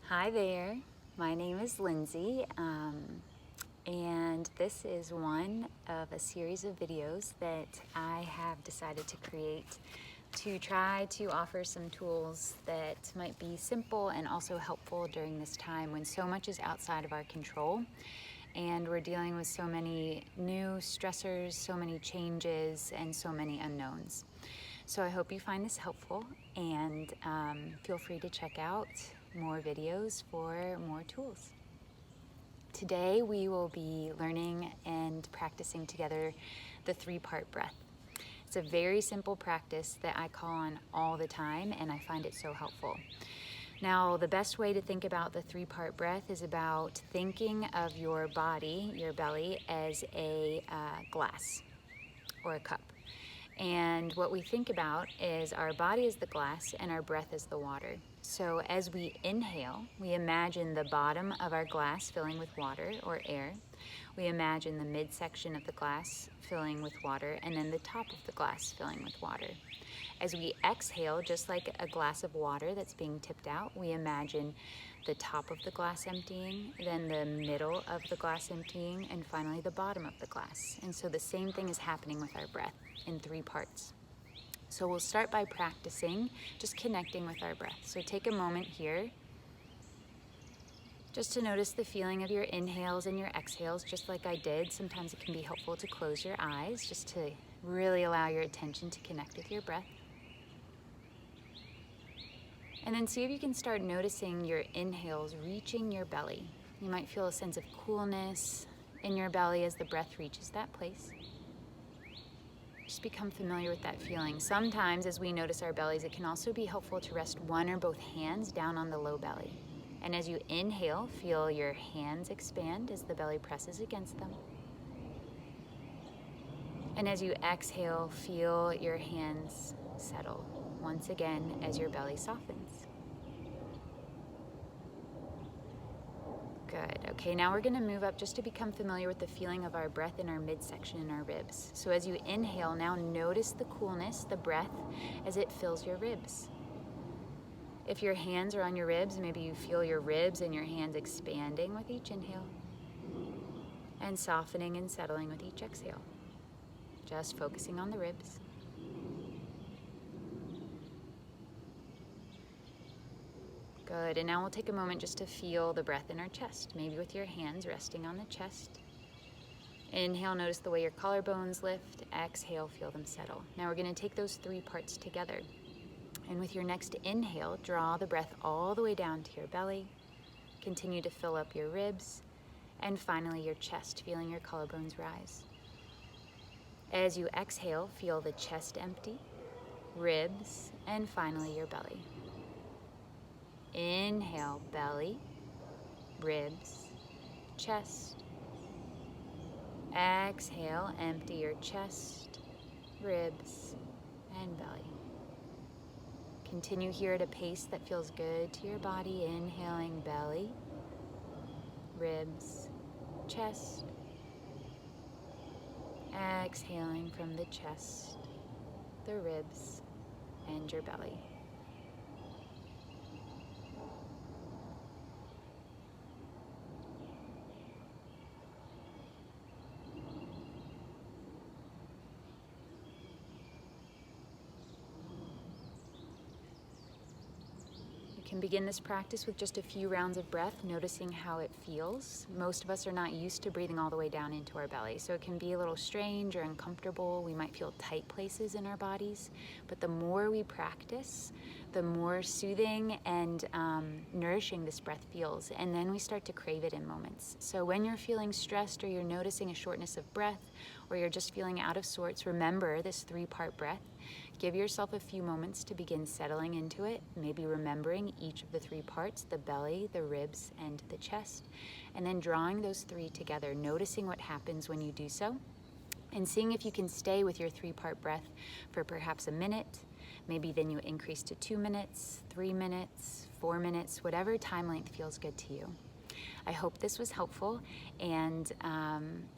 Hi there, my name is Lindsay, and this is one of a series of videos that I have decided to create to try to offer some tools that might be simple and also helpful during this time when so much is outside of our control and we're dealing with so many new stressors, so many changes, and so many unknowns. So I hope you find this helpful, and feel free to check out more videos for more tools. Today we will be learning and practicing together the three-part breath. It's a very simple practice that I call on all the time, and I find it so helpful. Now, the best way to think about the three-part breath is about thinking of your body, your belly, as a glass or a cup. And what we think about is our body is the glass and our breath is the water. So as we inhale, we imagine the bottom of our glass filling with water or air. We imagine the midsection of the glass filling with water, and then the top of the glass filling with water. As we exhale, just like a glass of water that's being tipped out, we imagine the top of the glass emptying, then the middle of the glass emptying, and finally the bottom of the glass. And so the same thing is happening with our breath in three parts. So we'll start by practicing just connecting with our breath. So take a moment here just to notice the feeling of your inhales and your exhales, just like I did. Sometimes it can be helpful to close your eyes just to really allow your attention to connect with your breath. And then see if you can start noticing your inhales reaching your belly. You might feel a sense of coolness in your belly as the breath reaches that place. Just become familiar with that feeling. Sometimes as we notice our bellies, it can also be helpful to rest one or both hands down on the low belly. And as you inhale, feel your hands expand as the belly presses against them. And as you exhale, feel your hands settle once again as your belly softens. Good. Okay, now we're going to move up just to become familiar with the feeling of our breath in our midsection and our ribs. So as you inhale, now notice the coolness, the breath, as it fills your ribs. If your hands are on your ribs, maybe you feel your ribs and your hands expanding with each inhale and softening and settling with each exhale. Just focusing on the ribs. Good, and now we'll take a moment just to feel the breath in our chest, maybe with your hands resting on the chest. Inhale, notice the way your collarbones lift. Exhale, feel them settle. Now we're going to take those three parts together. And with your next inhale, draw the breath all the way down to your belly. Continue to fill up your ribs. And finally your chest, feeling your collarbones rise. As you exhale, feel the chest empty, ribs, and finally your belly. Inhale, belly, ribs, chest. Exhale, empty your chest, ribs, and belly. Continue here at a pace that feels good to your body. Inhaling belly, ribs, chest. Exhaling from the chest, the ribs, and your belly. You can begin this practice with just a few rounds of breath, noticing how it feels. Most of us are not used to breathing all the way down into our belly, so it can be a little strange or uncomfortable. We might feel tight places in our bodies, but the more we practice, the more soothing and nourishing this breath feels, and then we start to crave it in moments. So when you're feeling stressed or you're noticing a shortness of breath or you're just feeling out of sorts, remember this three-part breath. Give yourself a few moments to begin settling into it, maybe remembering each of the three parts, the belly, the ribs, and the chest, and then drawing those three together, noticing what happens when you do so, and seeing if you can stay with your three-part breath for perhaps a minute. Maybe then you increase to 2 minutes, 3 minutes, 4 minutes, whatever time length feels good to you. I hope this was helpful, and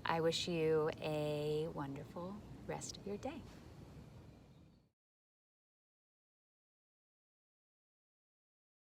I wish you a wonderful rest of your day.